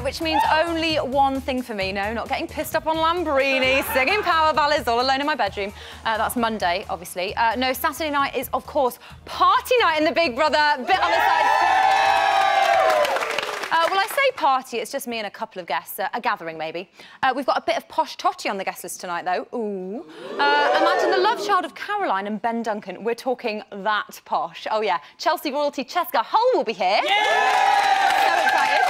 which means only one thing for me. No, not getting pissed up on Lamborghini, singing power ballads all alone in my bedroom. That's Monday, obviously. No, Saturday night is, of course, party night in the Big Brother bit on the side. Well, I say party, it's just me and a couple of guests, a gathering maybe. We've got a bit of posh totty on the guest list tonight, though. Ooh. Imagine the love child of Caroline and Ben Duncan. We're talking that posh. Oh, yeah. Chelsea royalty Cheska Hull will be here. Yeah! So excited.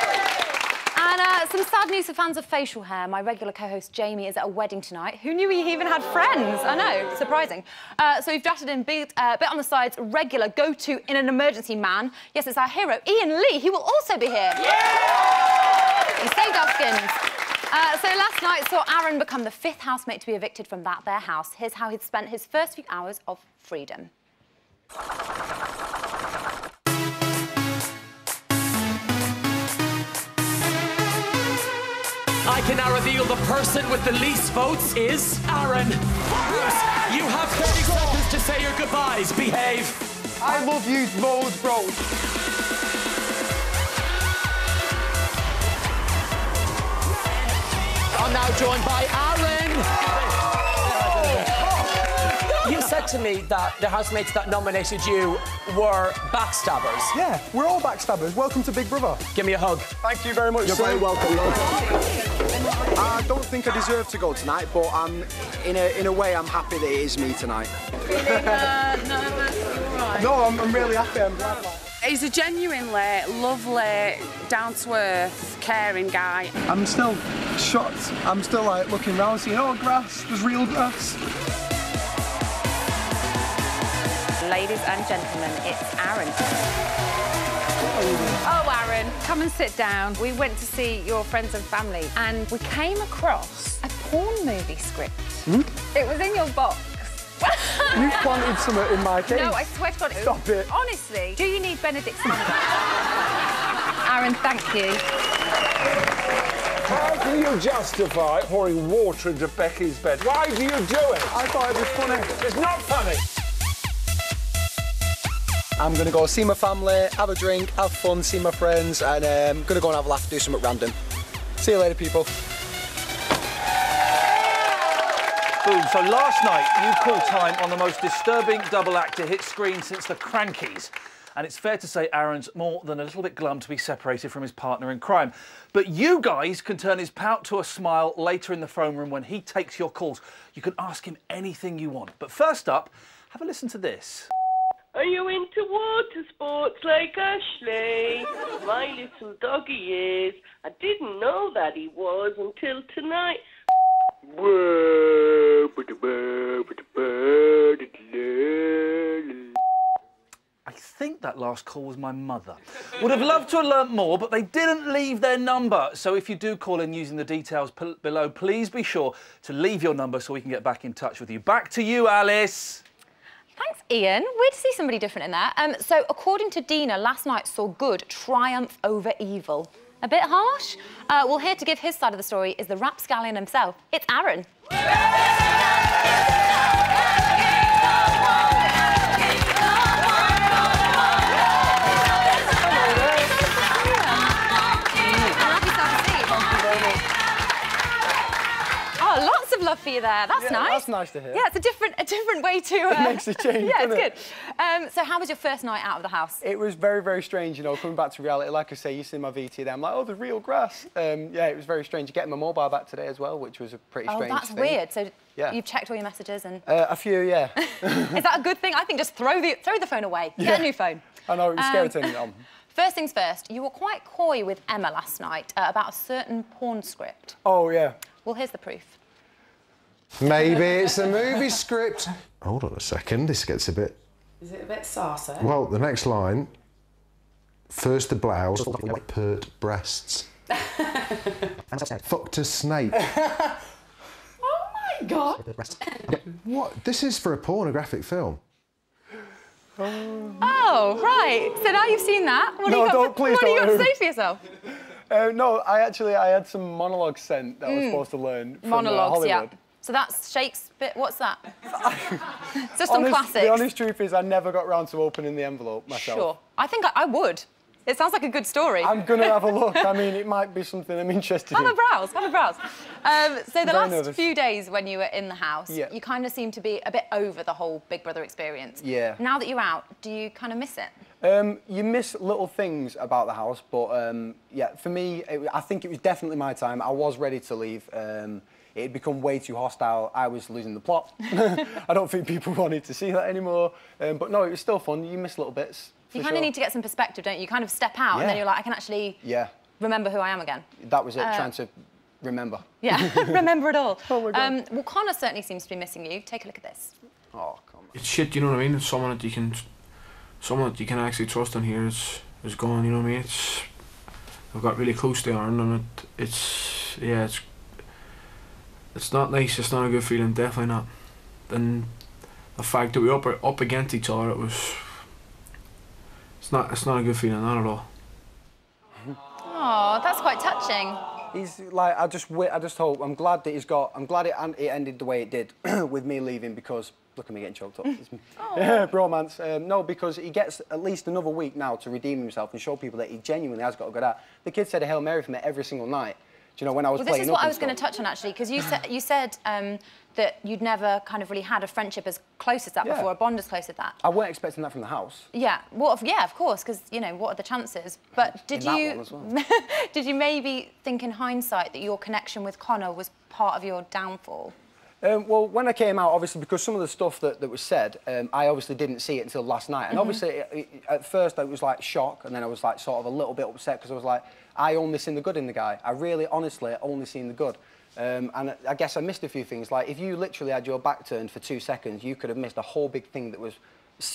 And some sad news for fans of facial hair. My regular co-host Jamie is at a wedding tonight. Who knew he even had friends? I know, surprising. So we've drafted in bit on the sides, regular go-to in an emergency man. Yes, it's our hero, Ian Lee. He will also be here. Yeah! He saved our skins. So last night saw Aaron become the 5th housemate to be evicted from their house. Here's how he'd spent his first few hours of freedom. I can now reveal the person with the least votes is Aaron. You have 30 seconds to say your goodbyes. Behave. I love you both, bro. I'm now joined by Aaron. You said to me that the housemates that nominated you were backstabbers. Yeah, we're all backstabbers. Welcome to Big Brother. Give me a hug. Thank you very much, You're very welcome. I don't think I deserve to go tonight, but in a way, I'm happy that it is me tonight. No, I'm really happy. I'm glad. He's a genuinely lovely, down-to-earth, caring guy. I'm still shocked. I'm still, like, looking around, seeing, oh, grass. There's real grass. Ladies and gentlemen, it's Aaron. Oh, Aaron, come and sit down. We went to see your friends and family and we came across a porn movie script. It was in your box. You planted something in my case. No, I swear to God. Stop it. Honestly, do you need Benedict's number? Aaron, thank you. How can you justify pouring water into Becky's bed? Why do you do it? I thought it was funny. It's not funny. I'm going to go see my family, have a drink, have fun, see my friends, and I'm going to go and have a laugh, do something random. See you later, people. Boom. So last night, you called time on the most disturbing double act to hit screen since the Crankies. And it's fair to say Aaron's more than a little bit glum to be separated from his partner in crime. But you guys can turn his pout to a smile later in the phone room when he takes your calls. You can ask him anything you want. But first up, have a listen to this. Are you into water sports like Ashley? My little doggy is. I didn't know that he was until tonight. I think that last call was my mother. Would have loved to have learnt more, but they didn't leave their number. So if you do call in using the details below, please be sure to leave your number so we can get back in touch with you. Back to you, Alice. Thanks, Ian. Weird to see somebody different in there. So, according to Dina, last night saw good triumph over evil. A bit harsh? Well, here to give his side of the story is the rapscallion himself. It's Aaron. Lots of love for you there. That's nice. That's nice to hear. Yeah, it's a different way to... It makes a change, yeah, it's doesn't good. So how was your first night out of the house? It was very, very strange, you know, coming back to reality. Like I say, you see my VT there, I'm like, oh, there's real grass. Yeah, it was very strange. Getting my mobile back today as well, which was a pretty strange thing. Oh, that's weird. So you've checked all your messages and... a few, yeah. Is that a good thing? I think just throw the phone away. Get a new phone. I know, it was scary turning it on. First things first, you were quite coy with Emma last night about a certain porn script. Oh, yeah. Well, here's the proof. Maybe it's a movie script. Hold on a second, this gets a bit... Is it a bit saucy? Well, the next line. First the blouse, pert breasts. Fucked a snake. Oh my God! What? This is for a pornographic film. Oh, right. So now you've seen that. What no, What are you going to say for yourself? No, I had some monologues sent that I was supposed to learn from Hollywood. Yeah. So that's Shakespeare. What's that? It's just some classics. The honest truth is I never got round to opening the envelope myself. Sure. I think I would. It sounds like a good story. I'm going to have a look. I mean, it might be something I'm interested in. Have a browse, have a browse. So the last nervous. few days when you were in the house, Yeah. you kind of seem to be a bit over the whole Big Brother experience. Yeah. Now that you're out, do you kind of miss it? You miss little things about the house, but yeah, for me, I think it was definitely my time. I was ready to leave. It had become way too hostile. I was losing the plot. I don't think people wanted to see that anymore. But no, it was still fun. You miss little bits. You kind of need to get some perspective, don't you? You kind of step out and then you're like, I can actually remember who I am again. That was it, trying to remember. Yeah, remember it all. Oh my God. Well, Connor certainly seems to be missing you. Take a look at this. Oh, come on. It's shit, you know what I mean? It's someone that you can actually trust on here is gone, you know what I mean? I've got really close to Ermm and it's not nice, it's not a good feeling, definitely not. And the fact that we were up against each other, it's not a good feeling, not at all. Oh, that's quite touching. He's like, I just hope, I'm glad that it ended the way it did with me leaving, because look at me getting choked up. Yeah, bromance. No, because he gets at least another week now to redeem himself and show people that he genuinely has got a good at. The kid said a Hail Mary for me every single night. Do you know, when I was playing up. This is what I was going to touch on, actually, because you said that you'd never kind of really had a friendship as close as that before, a bond as close as that. I weren't expecting that from the house. Yeah, well, yeah, of course, because, you know, what are the chances? But did you did you maybe think in hindsight that your connection with Connor was part of your downfall? Well, when I came out, obviously, because some of the stuff that was said, I obviously didn't see it until last night. And obviously, at first, I was like shock, and then I was like sort of a little bit upset, because I was like, I only seen the good in the guy. I really, honestly, only seen the good. And I guess I missed a few things. Like, if you literally had your back turned for 2 seconds, you could have missed a whole big thing that was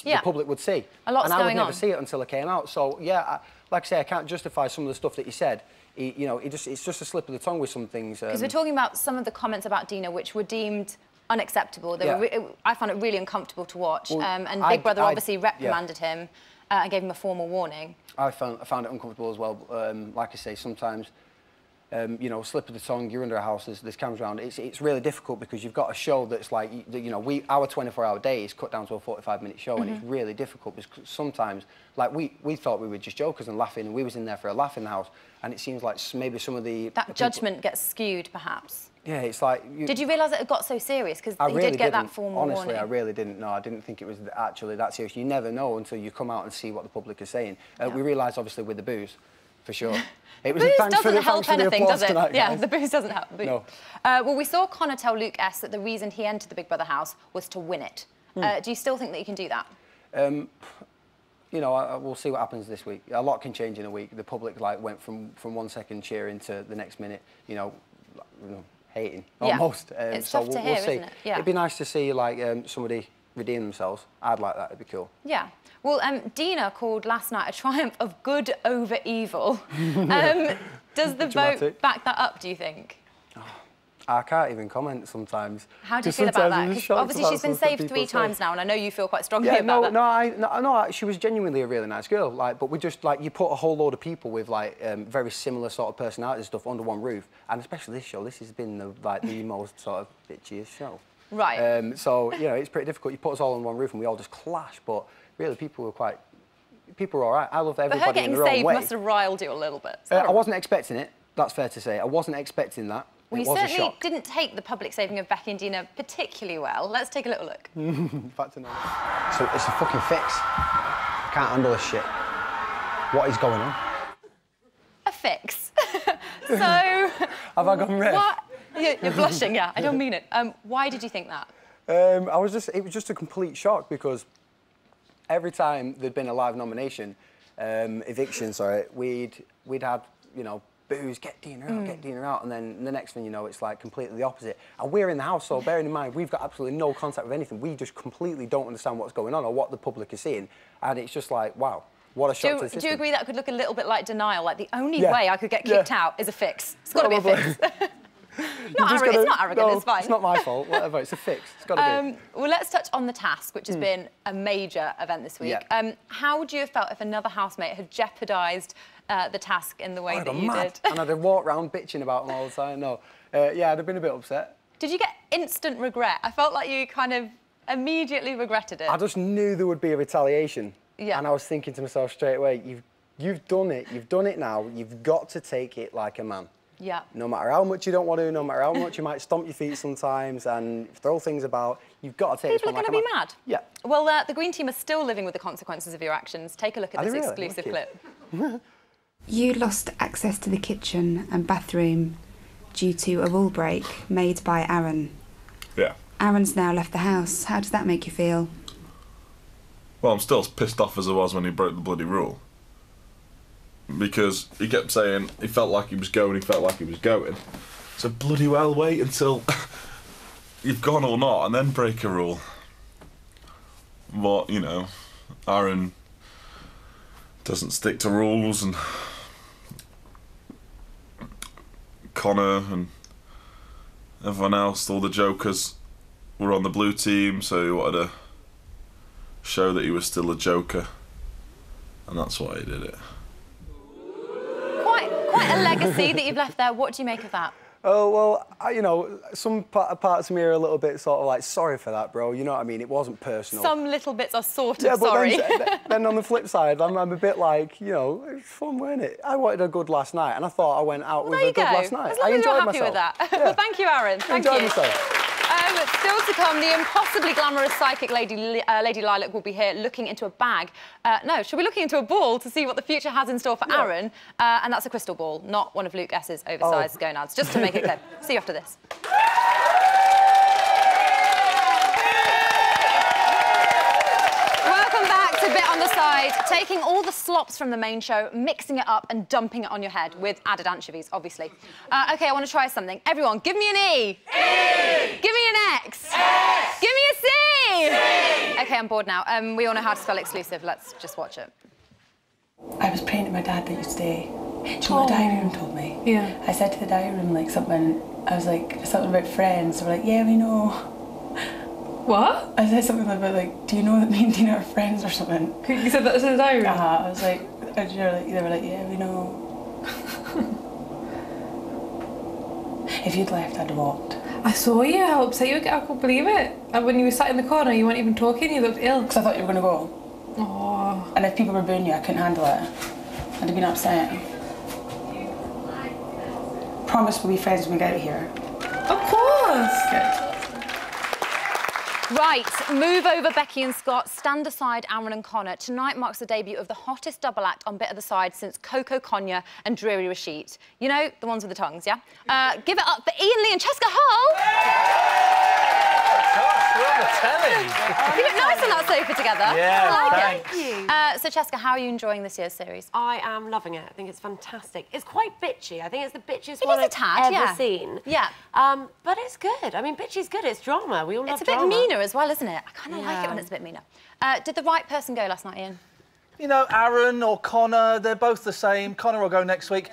the public would see. A lot's going on. And I would never see it until I came out. So, yeah, like I say, I can't justify some of the stuff that he said. You know, it's just a slip of the tongue with some things. Because we're talking about some of the comments about Dina, which were deemed unacceptable. They were I found it really uncomfortable to watch. Well, and Big Brother obviously reprimanded him and gave him a formal warning. I found it uncomfortable as well. Like I say, sometimes, you know, slip of the tongue, you're under a house, there's cameras around. It's really difficult because you've got a show that's like, you know, our 24-hour day is cut down to a 45-minute show, and it's really difficult because sometimes, like, we thought we were just jokers and laughing, and we was in there for a laugh in the house, and it seems like maybe some of the... That judgment gets skewed, perhaps. Yeah, it's like... Did you realise that it got so serious? Because he really did get that formal warning. Honestly, I really didn't know. I didn't think it was actually that serious. You never know until you come out and see what the public is saying. We realised, obviously, with the booze, for sure. It was booze doesn't help anything, does it? Tonight, yeah, the booze doesn't help. No. Well, we saw Connor tell Luke S that the reason he entered the Big Brother house was to win it. Do you still think that you can do that? You know, we'll see what happens this week. A lot can change in a week. The public went from 1 second cheering to the next minute, you know hating almost. It's so tough to we'll hear, see. isn't it? Yeah. It'd be nice to see somebody redeem themselves. I'd like that. It'd be cool. Yeah. Well, Dina called last night a triumph of good over evil. Does the vote back that up, do you think? I can't even comment sometimes. How do you feel about that? Because obviously she's been saved 3 times now, and I know you feel quite strongly about that. No, she was genuinely a really nice girl. But we just, you put a whole load of people with, very similar sort of personality and stuff under one roof. And especially this show, this has been, the most sort of bitchiest show. Right. So, you know, it's pretty difficult. You put us all on one roof and we all just clash. But really, people were all right. I love everybody But her getting in their own saved way. must have riled you a little bit. I wasn't expecting it. That's fair to say. I wasn't expecting that. Well, you certainly didn't take the public saving of Becky and Dina particularly well. Let's take a little look. Fact to know. So it's a fucking fix. Can't handle this shit. What is going on? A fix. So... Have I gone red? What? You're blushing, yeah. I don't mean it. Why did you think that? It was just a complete shock because every time there'd been a live nomination, eviction, sorry, we'd had, you know, booze, get Dina out, get Dina out, and then the next thing you know, it's completely the opposite. And we're in the house, so bearing in mind, we've got absolutely no contact with anything. We just completely don't understand what's going on or what the public is seeing. And it's just like, wow, what a shock to the system. Do you agree that could look a little bit like denial? Like, the only way I could get kicked out is a fix. It's got to be a fix. It's not arrogant, it's fine. It's not my fault, whatever, it's a fix. It's got to be. Well, let's touch on the task, which has been a major event this week. Yeah. How would you have felt if another housemate had jeopardised the task in the way that you did? And I'd have walked around bitching about them all the time. No, yeah, I'd have been a bit upset. Did you get instant regret? I felt like you kind of immediately regretted it. I just knew there would be a retaliation. Yeah. And I was thinking to myself straight away, You've done it. You've done it now. You've got to take it like a man. Yeah. No matter how much you don't want to, no matter how much you might stomp your feet sometimes and throw things about, you've got to take it like a man. People are going to be mad. Yeah. Well, the Green Team are still living with the consequences of your actions. Take a look at this exclusive clip. You lost access to the kitchen and bathroom due to a rule break made by Ermm. Yeah. Aaron's now left the house. How does that make you feel? Well, I'm still as pissed off as I was when he broke the bloody rule. Because he kept saying he felt like he was going, So bloody well wait until you've gone or not and then break a rule. But, you know, Ermm doesn't stick to rules, and Connor and everyone else, all the jokers, were on the blue team, so he wanted to show that he was still a joker, and that's why he did it. Quite a legacy that you've left there. What do you make of that? Oh, well, you know, some parts of me are a little bit sort of like, sorry for that, bro, you know what I mean? It wasn't personal. Some little bits are sort of sorry. Then on the flip side, I'm a bit like, you know, it was fun, wasn't it? I wanted a good last night, and I thought I went out with a good last night. I enjoyed myself. You're happy with that. Yeah. Well, thank you, Ermm. Thank you. Enjoyed myself. Still to come, the impossibly glamorous psychic Lady Lilac will be here looking into a bag. No, she'll be looking into a ball to see what the future has in store for Ermm. And that's a crystal ball, not one of Luke S's oversized gonads, just to make it clear. See you after this. Welcome back to Bit on the Side, taking all the slops from the main show, mixing it up and dumping it on your head with added anchovies, obviously. OK, I want to try something. Everyone, give me an E. E. Give me an X. X. Give me a C. C. OK, I'm bored now. We all know how to spell exclusive. Let's just watch it. I was praying to my dad that you'd stay. Do you know what the diary room told me? Yeah. I said to the diary room, like, something, I was like, something about friends. They were like, yeah, we know. What? I said something about, like, do you know that me and Dina are friends or something? You said that to the diary room? I was like, they were like, yeah, we know. If you'd left, I'd have walked. I saw you, how upset you were. I couldn't believe it. And when you were sat in the corner, you weren't even talking, you looked ill. Because I thought you were going to go. Oh. And if people were booing you, I couldn't handle it. I'd have been upset. Promise we'll be friends when we get out of here. Of course! Good. Right, move over Becky and Scott, stand aside Aaron and Connor. Tonight marks the debut of the hottest double act on Bit of the Side since Coco Konya and Dreary Rashid. You know, the ones with the tongues, yeah? Give it up for Ian Lee and Cheska Hull! We're on the telly. You look nice on that sofa together. Yeah, I like thanks. it. So, Cheska, how are you enjoying this year's series? I am loving it. I think it's fantastic. It's quite bitchy. I think it's the bitchiest one I've ever seen. Yeah. But it's good. I mean, bitchy's good. It's drama. We all love drama. It's a bit meaner as well, isn't it? I kind of like it when it's a bit meaner. Did the right person go last night, Ian? You know, Aaron or Connor, they're both the same. Connor will go next week.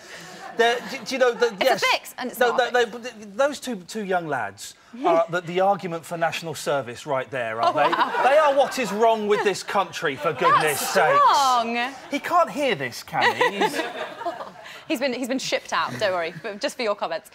Do you know that? It's a fix, and it's not a fix. Those two young lads are the argument for national service right there, aren't they? Wow. They are what is wrong with this country, for goodness sakes. Wrong. He can't hear this, can he? He's been shipped out. Don't worry. But just for your comments,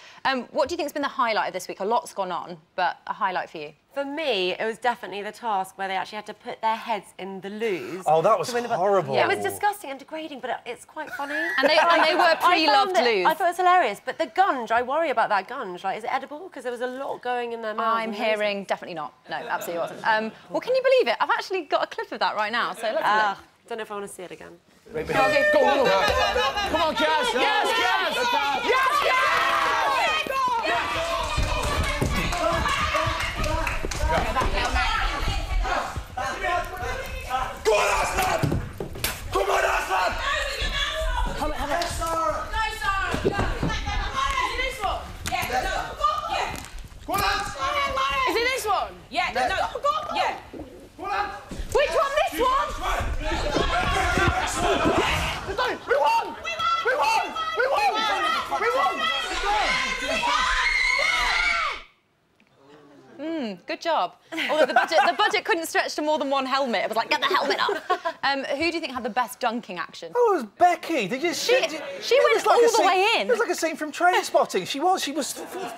what do you think has been the highlight of this week? A lot's gone on, but a highlight for you. For me, it was definitely the task where they actually had to put their heads in the loos. Oh, that was horrible. Yeah. It was disgusting and degrading, but it's quite funny. And they were pre-loved loos. I thought it was hilarious. But the gunge, I worry about that gunge. Like, is it edible? Because there was a lot going in their mouth. I'm hearing definitely not. No, absolutely wasn't. Well, can you believe it? I've actually got a clip of that right now, so let's look. Don't know if I want to see it again. Okay, go on. Come on, Jazz. Yes, yes. Yes, yes. Go on, Aslan! Come on, Aslan! Come on, yes, Sarah! No, Sarah! Is it this one? Yeah. No. Yeah. Go on, lads! Is it this one? Yeah. No. Go. Yeah. Go on, lads! Which one? This one? We won! We won! We won! We won! We won! Good job. Although the budget couldn't stretch to more than one helmet. It was like, get the helmet up. Who do you think had the best dunking action? Oh, it was Becky. Did you She it went was like all a the scene- way in. It was like a scene from Trainspotting. She was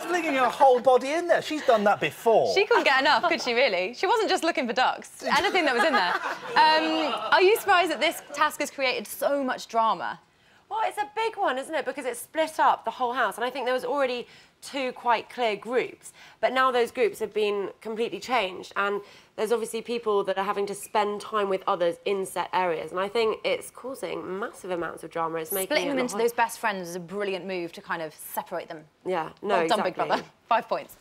flinging her whole body in there. She's done that before. She couldn't get enough, could she, really? She wasn't just looking for ducks. Anything that was in there. Are you surprised that this task has created so much drama? Well, it's a big one, isn't it? Because it split up the whole house. And I think there was already 2 quite clear groups. But now those groups have been completely changed. And there's obviously people that are having to spend time with others in set areas. And I think it's causing massive amounts of drama. It's making Splitting it them a lot into those best friends is a brilliant move to kind of separate them. Yeah, no, Well done, exactly. Big Brother. 5 points.